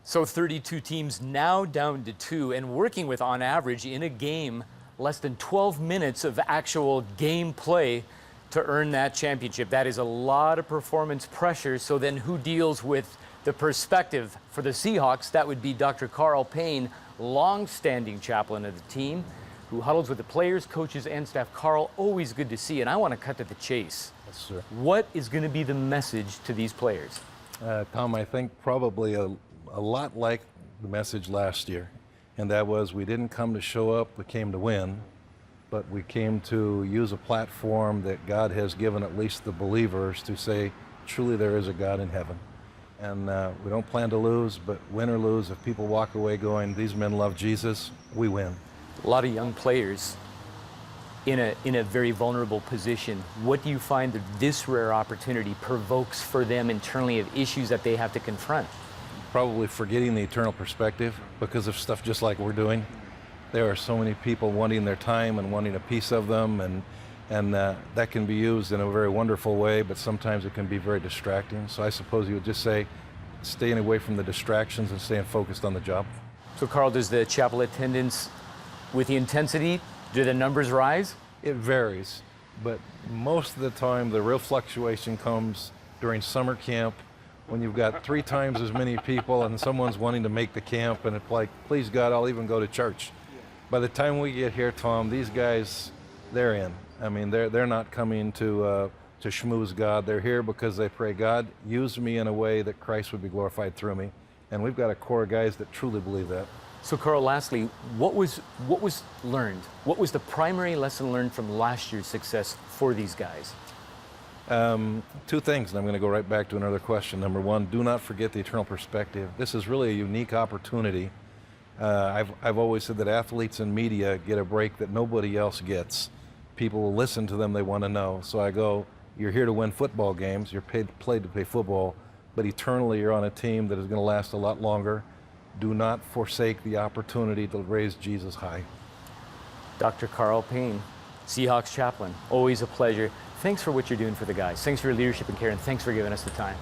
So 32 teams now down to 2 and working with, on average, in a game, less than 12 minutes of actual game play to earn that championship. That is a lot of performance pressure. So then who deals with the perspective for the Seahawks? That would be Dr. Carl Payne, long-standing chaplain of the team, who huddles with the players, coaches, and staff. Carl, always good to see, and I want to cut to the chase. Yes, sir. What is going to be the message to these players? Tom, I think probably a lot like the message last year, and that was we didn't come to show up, we came to win, but we came to use a platform that God has given at least the believers to say, truly there is a God in heaven. And we don't plan to lose, but win or lose, if people walk away going, these men love Jesus, we win. A lot of young players in a very vulnerable position. What do you find that this rare opportunity provokes for them internally of issues that they have to confront? Probably forgetting the eternal perspective because of stuff just like we're doing. There are so many people wanting their time and wanting a piece of them, and that can be used in a very wonderful way, but sometimes it can be very distracting. So I suppose you would just say, staying away from the distractions and staying focused on the job. So Carl, does the chapel attendance, with the intensity, do the numbers rise? It varies, but most of the time the real fluctuation comes during summer camp when you've got 3 times as many people and someone's wanting to make the camp, and it's like, please God, I'll even go to church. By the time we get here, Tom, these guys, they're in. I mean, they're not coming to schmooze God. They're here because they pray, God, use me in a way that Christ would be glorified through me. And we've got a core of guys that truly believe that. So Carl, lastly, what was learned? What was the primary lesson learned from last year's success for these guys? 2 things, and I'm going to go right back to another question. Number 1, do not forget the eternal perspective. This is really a unique opportunity. I've always said that athletes and media get a break that nobody else gets. People will listen to them, they want to know. So I go, you're here to win football games, you're paid to play football, but eternally you're on a team that is going to last a lot longer. Do not forsake the opportunity to raise Jesus high. Dr. Carl Payne, Seahawks chaplain, always a pleasure. Thanks for what you're doing for the guys. Thanks for your leadership and care, and thanks for giving us the time.